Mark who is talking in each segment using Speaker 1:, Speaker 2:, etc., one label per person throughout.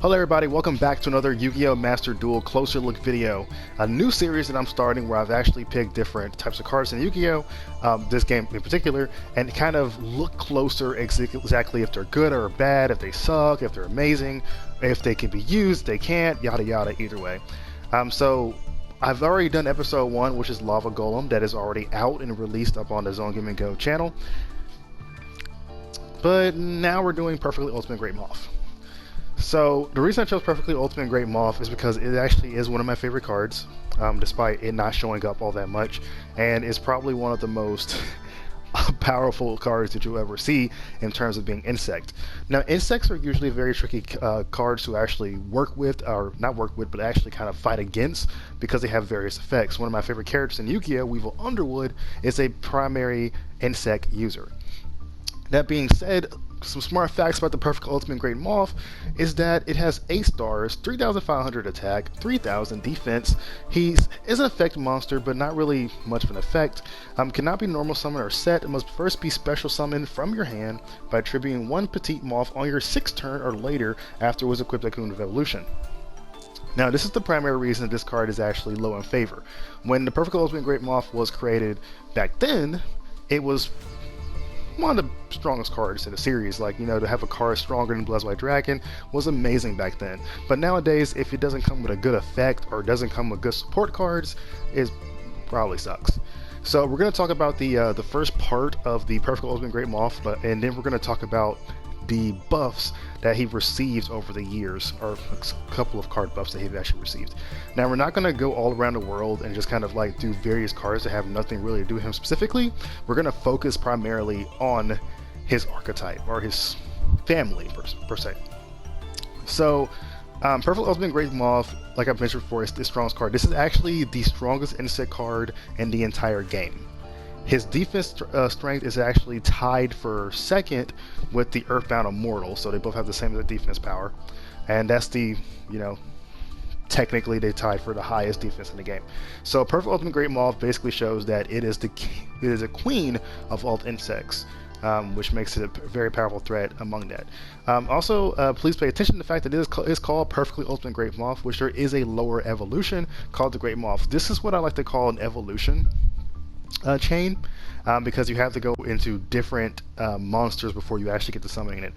Speaker 1: Hello everybody, welcome back to another Yu-Gi-Oh! Master Duel Closer Look video. A new series that I'm starting where I've actually picked different types of cards in Yu-Gi-Oh! This game in particular, and kind of look closer exactly if they're good or bad, if they suck, if they're amazing, if they can be used, they can't, yada yada, either way. So I've already done episode 1, which is Lava Golem, that is already out and released up on the TheZoneGamingGo channel. But now we're doing Perfectly Ultimate Great Moth. So the reason I chose Perfectly Ultimate Great Moth is because it actually is one of my favorite cards, despite it not showing up all that much, and it's probably one of the most powerful cards that you'll ever see in terms of being insect. Now insects are usually very tricky cards to actually work with, or not work with, but actually kind of fight against, because they have various effects. One of my favorite characters in Yu-Gi-Oh! Weevil Underwood is a primary insect user. That being said, some smart facts about the Perfect Ultimate Great Moth is that it has 8 stars, 3,500 attack, 3,000 defense. He is an effect monster, but not really much of an effect. Cannot be normal summon or set. It must first be special summoned from your hand by attributing 1 Petite Moth on your 6th turn or later after it was equipped at Cocoon of Evolution. Now, this is the primary reason this card is actually low in favor. When the Perfect Ultimate Great Moth was created back then, it was one of the strongest cards in the series. Like, you know, to have a card stronger than Blood White Dragon was amazing back then. But nowadays, if it doesn't come with a good effect or doesn't come with good support cards, it probably sucks. So we're going to talk about the first part of the Perfect Ultimate Great Moth, and then we're going to talk about the buffs that he received over the years, or a couple of card buffs that he's actually received. Now, we're not going to go all around the world and just kind of like do various cards that have nothing really to do with him specifically. We're going to focus primarily on his archetype, or his family per se. So Perfect Ultimate Great Moth, like I've mentioned before, is the strongest card. This is actually the strongest insect card in the entire game. His defense strength is actually tied for second with the Earthbound Immortal, so they both have the same defense power, and that's the, you know, technically they tied for the highest defense in the game. So Perfect Ultimate Great Moth basically shows that it is a queen of all insects, which makes it a very powerful threat among that. Also, please pay attention to the fact that it is called Perfectly Ultimate Great Moth, which there is a lower evolution called the Great Moth. This is what I like to call an evolution chain, because you have to go into different monsters before you actually get to summoning it.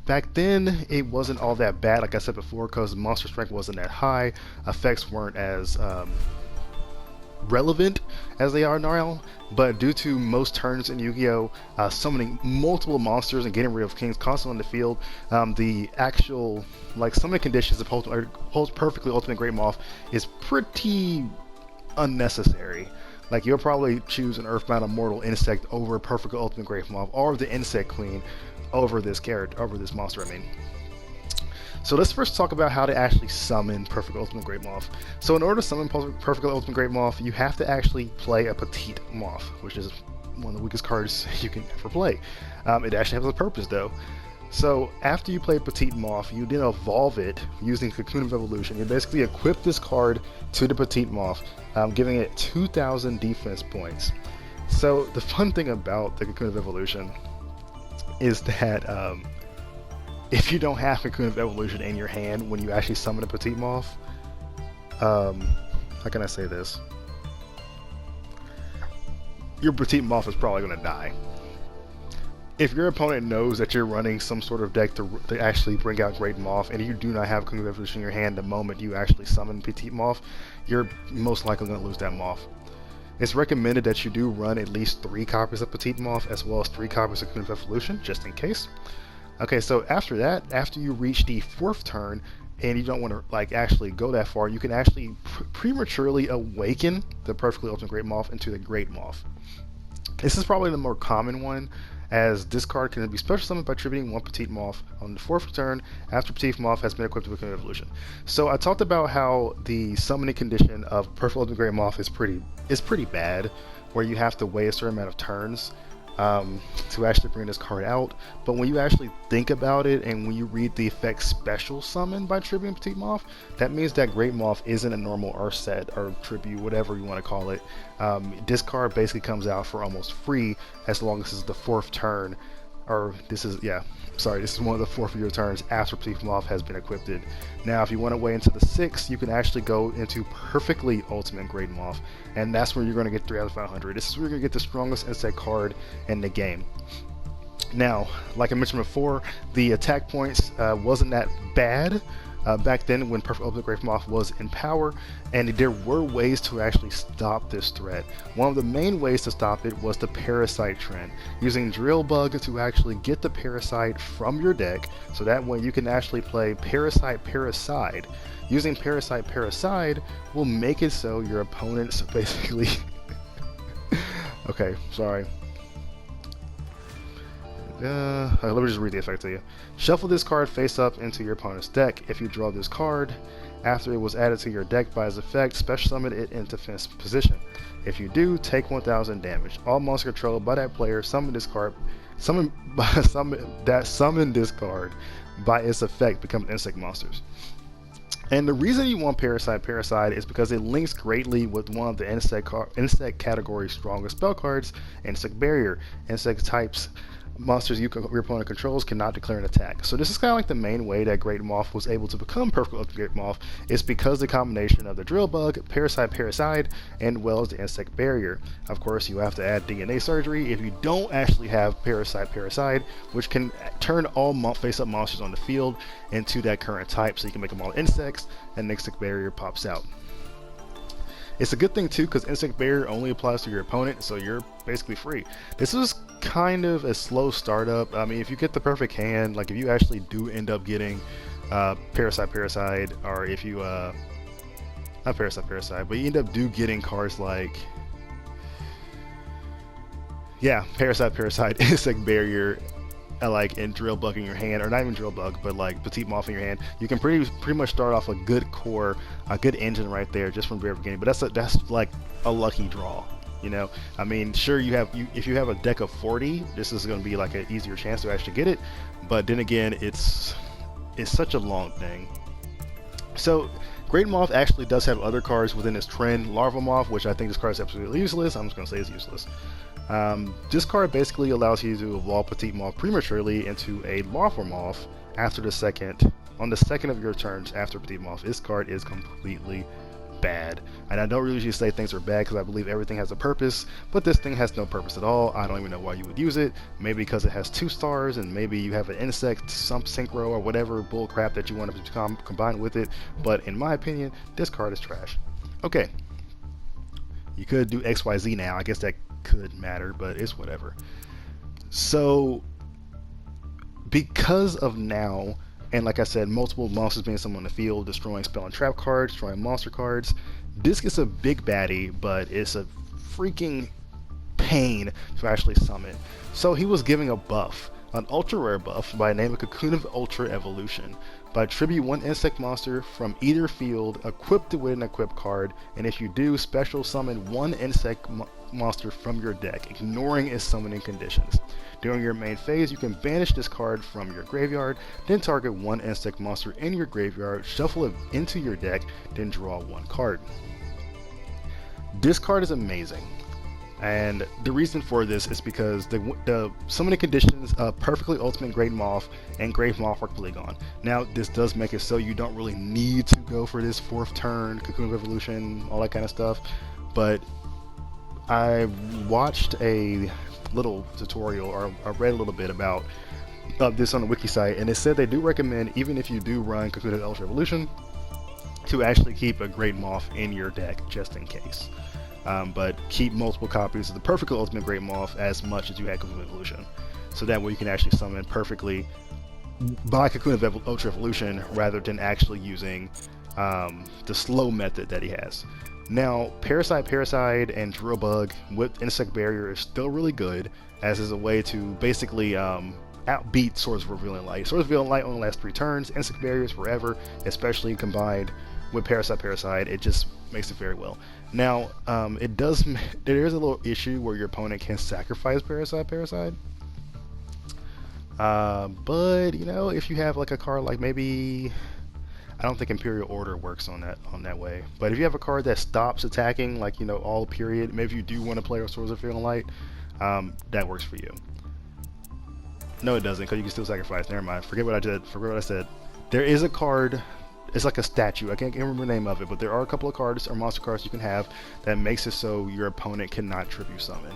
Speaker 1: Back then, it wasn't all that bad, like I said before, because monster strength wasn't that high, effects weren't as relevant as they are now, but due to most turns in Yu-Gi-Oh! Summoning multiple monsters and getting rid of kings constantly on the field, the actual summoning conditions of Perfectly Ultimate Great Moth is pretty unnecessary. Like, you'll probably choose an Earthbound Immortal insect over Perfect Ultimate Great Moth, or the Insect Queen over this monster, I mean. So let's first talk about how to actually summon Perfect Ultimate Great Moth. So in order to summon Perfect Ultimate Great Moth, you have to actually play a Petite Moth, which is one of the weakest cards you can ever play. It actually has a purpose, though. So after you play Petite Moth, you then evolve it using Cocoon of Evolution. You basically equip this card to the Petite Moth, giving it 2,000 defense points. So the fun thing about the Cocoon of Evolution is that if you don't have Cocoon of Evolution in your hand when you actually summon a Petite Moth, how can I say this? Your Petite Moth is probably going to die. If your opponent knows that you're running some sort of deck to actually bring out Great Moth, and you do not have Cocoon of Evolution in your hand the moment you actually summon Petite Moth, you're most likely going to lose that Moth. It's recommended that you do run at least 3 copies of Petite Moth, as well as 3 copies of Cocoon of Evolution, just in case. Okay, so after that, after you reach the 4th turn, and you don't want to actually go that far, you can actually prematurely awaken the Perfectly Ultimate Great Moth into the Great Moth. This is probably the more common one, as this card can be special summoned by attributing 1 Petite Moth on the 4th turn after Petite Moth has been equipped with Cocoon of Evolution. So I talked about how the summoning condition of Perfect Ultimate Great Moth is pretty bad, where you have to wait a certain amount of turns to actually bring this card out. But when you actually think about it, and when you read the effect special summon by attributing Petite Moth, that means that Great Moth isn't a normal Earth set or tribute, whatever you want to call it. This card basically comes out for almost free as long as it's the 4th turn or this is, yeah, sorry, this is one of the forfeiture turns after Petite Moth has been equipped. Now, if you want to wait into the 6th, you can actually go into Perfectly Ultimate Great Moth, and that's where you're going to get 3 out of 500. This is where you're going to get the strongest insect card in the game. Now, like I mentioned before, the attack points wasn't that bad back then when Perfect Ultimate Great Moth was in power, and there were ways to actually stop this threat. One of the main ways to stop it was the Parasite trend, using Drill Bug to actually get the Parasite from your deck, so that way you can actually play Parasite Parasite. Using Parasite Parasite will make it so your opponents basically okay, sorry. Let me just read the effect to you. Shuffle this card face up into your opponent's deck. If you draw this card after it was added to your deck by its effect, special summon it into defensive position. If you do, take 1000 damage. All monsters controlled by that player summon this card. Summon this card by its effect become insect monsters. And the reason you want Parasite is because it links greatly with one of the insect category's strongest spell cards, Insect Barrier. Insect types monsters your opponent controls cannot declare an attack. So this is kind of like the main way that Great Moth was able to become Perfect Ultimate Great Moth, is because the combination of the Drill Bug, Parasite, and well as the Insect Barrier. Of course, you have to add DNA Surgery if you don't actually have Parasite, which can turn all face-up monsters on the field into that current type, so you can make them all insects, and the Insect Barrier pops out. It's a good thing too, because Insect Barrier only applies to your opponent, so you're basically free. This is kind of a slow startup. I mean, if you get the perfect hand, like if you actually do end up getting Parasite, or if you not Parasite, but you end up getting cards like, yeah, Parasite, Insect Barrier, and Drill Bug in your hand, or not even Drill Bug, but like Petite Moth in your hand, you can pretty much start off a good core, a good engine right there just from the very beginning. But that's like a lucky draw, you know. I mean, sure, if you have a deck of 40, this is going to be like an easier chance to actually get it. But then again, it's such a long thing. So Great Moth actually does have other cards within its trend. Larva Moth, which I think this card is absolutely useless. I'm just going to say it's useless. This card basically allows you to evolve Petite Moth prematurely into a Larva Moth on the second of your turns after Petite Moth. This card is completely bad, and I don't usually say things are bad because I believe everything has a purpose, but this thing has no purpose at all. I don't even know why you would use it. Maybe because it has 2 stars, and maybe you have an insect, some synchro, or whatever bull crap that you want to combine with it, but in my opinion, this card is trash. Okay, you could do XYZ now. I guess that could matter, but it's whatever. So because of now, and like I said, multiple monsters being summoned on the field, destroying spell and trap cards, destroying monster cards, this gets a big baddie, but it's a freaking pain to actually summon. So he was giving a buff, an ultra rare buff by the name of Cocoon of Ultra Evolution. By tribute 1 insect monster from either field equipped with an equip card, and if you do, special summon 1 insect monster from your deck, ignoring its summoning conditions. During your main phase, you can banish this card from your graveyard, then target 1 insect monster in your graveyard, shuffle it into your deck, then draw 1 card. This card is amazing. And the reason for this is because the summoning conditions of Perfectly Ultimate Great Moth and Great Moth are Polygon. Now, this does make it so you don't really need to go for this 4th turn, Cocoon of Evolution, all that kind of stuff. But I watched a little tutorial, or I read a little bit about this on the wiki site, and it said they do recommend, even if you do run Cocoon of Ultra Evolution, to actually keep a Great Moth in your deck just in case. But keep multiple copies of the Perfectly Ultimate Great Moth as much as you had Cocoon of Evolution, so that way you can actually summon perfectly by Cocoon of Ultra Evolution rather than actually using the slow method that he has. Now, Parasite and Drill Bug with Insect Barrier is still really good, as is a way to basically outbeat Swords of Revealing Light. Swords of Revealing Light only lasts 3 turns, Insect Barrier is forever, especially combined with Parasite, it just makes it very well. Now, there is a little issue where your opponent can sacrifice Parasite. But, you know, if you have like a card like maybe, I don't think Imperial Order works on that way. But if you have a card that stops attacking, like, you know, all period, maybe you do want to play with Swords of Revealing Light, that works for you. No, it doesn't, because you can still sacrifice. Never mind. Forget what I did. Forget what I said. There is a card. It's like a statue. I can't remember the name of it, but there are a couple of cards or monster cards you can have that makes it so your opponent cannot tribute summon.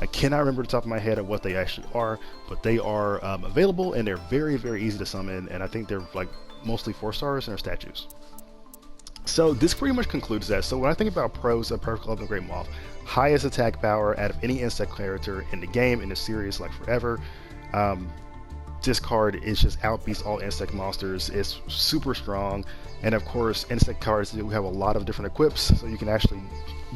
Speaker 1: I cannot remember the top of my head of what they actually are, but they are available, and they're very, very easy to summon, and I think they're like mostly 4 stars and they're statues. So this pretty much concludes that. So when I think about pros of Perfect Ultimate Great Moth, highest attack power out of any insect character in the game, in the series, like forever. This card is just outbeats all insect monsters. It's super strong, and of course insect cards do have a lot of different equips, so you can actually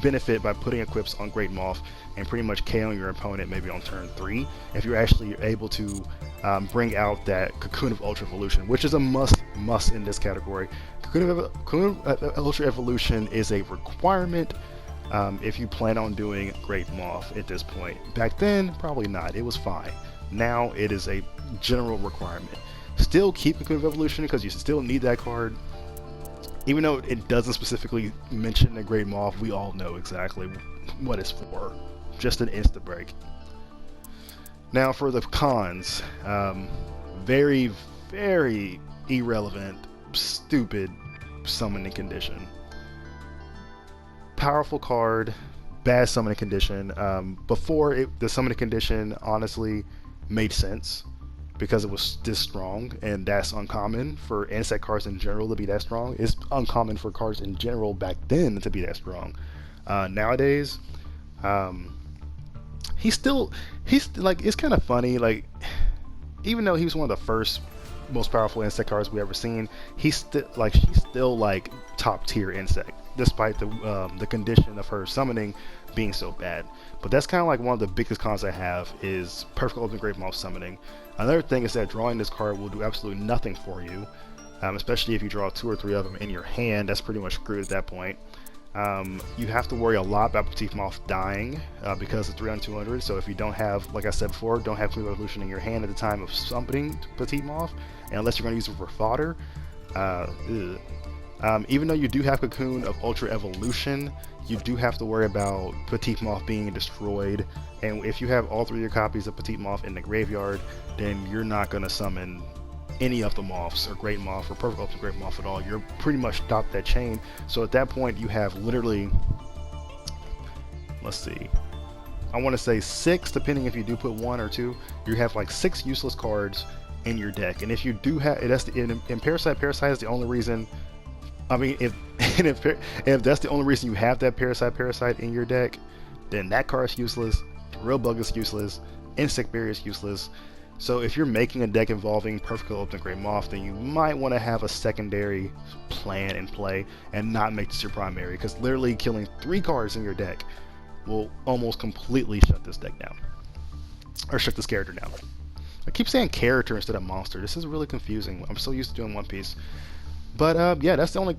Speaker 1: benefit by putting equips on Great Moth and pretty much KOing your opponent maybe on turn 3 if you're actually able to bring out that Cocoon of Ultra Evolution, which is a must in this category. Cocoon of Ultra Evolution is a requirement if you plan on doing Great Moth at this point. Back then, probably not. It was fine. Now it is a general requirement. Still keep Cocoon of Evolution because you still need that card. Even though it doesn't specifically mention the Great Moth, we all know exactly what it's for. Just an insta break. Now for the cons, very, very irrelevant, stupid summoning condition. Powerful card, bad summoning condition. Before the summoning condition honestly made sense because it was this strong, and that's uncommon for insect cards in general to be that strong. It's uncommon for cards in general back then to be that strong. Nowadays, he's like, it's kind of funny, like, even though he was one of the first most powerful insect cards we ever seen, she's still like top tier insect, despite the condition of her summoning being so bad. But that's kind of like one of the biggest cons I have is Perfect Ultimate Great Moth summoning. Another thing is that drawing this card will do absolutely nothing for you, especially if you draw 2 or 3 of them in your hand. That's pretty much screwed at that point. You have to worry a lot about Petite Moth dying because it's 3 on 200. So if you don't have, like I said before, don't have Queen of Evolution in your hand at the time of summoning Petite Moth, and unless you're going to use it for fodder, even though you do have Cocoon of Ultra Evolution, you do have to worry about Petite Moth being destroyed, and if you have all 3 of your copies of Petite Moth in the graveyard, then you're not going to summon any of the Moths, or Great Moth, or Perfect Ultimate Great Moth at all. You're pretty much stopped that chain. So at that point you have literally, let's see, I want to say 6, depending if you do put 1 or 2, you have like 6 useless cards in your deck. And if you do have, that's in Parasite is the only reason, I mean, if that's the only reason you have that Parasite in your deck, then that card is useless, Real Bug is useless, Insect Barrier is useless. So if you're making a deck involving Perfect Ultimate Great Moth, then you might want to have a secondary plan in play and not make this your primary, because literally killing 3 cards in your deck will almost completely shut this deck down, or shut this character down. I keep saying character instead of monster. This is really confusing. I'm so used to doing One Piece. But yeah, that's the only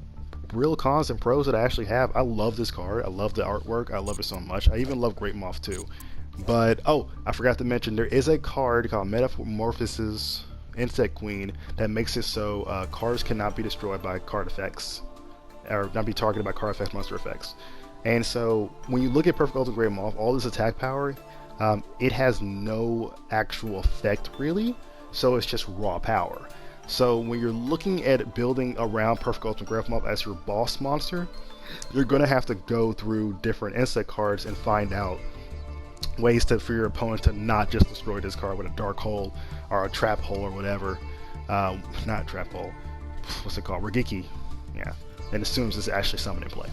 Speaker 1: real cons and pros that I actually have. I love this card. I love the artwork. I love it so much. I even love Great Moth too. But oh, I forgot to mention, there is a card called Metamorphosis Insect Queen that makes it so cards cannot be destroyed by card effects, or not be targeted by card effects, monster effects. And so when you look at Perfect Ultimate Great Moth, all this attack power, it has no actual effect really, so it's just raw power. So when you're looking at building around Perfect Ultimate Great Moth as your boss monster, you're going to have to go through different insect cards and find out ways for your opponent to not just destroy this card with a dark hole or a trap hole or whatever. Not trap hole, what's it called? Regiki. Yeah. And as soon as it's actually summoned in play.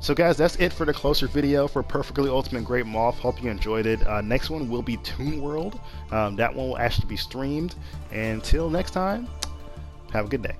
Speaker 1: So guys, that's it for the closer video for Perfectly Ultimate Great Moth. Hope you enjoyed it. Next one will be Toon World. That one will actually be streamed. Until next time, have a good day.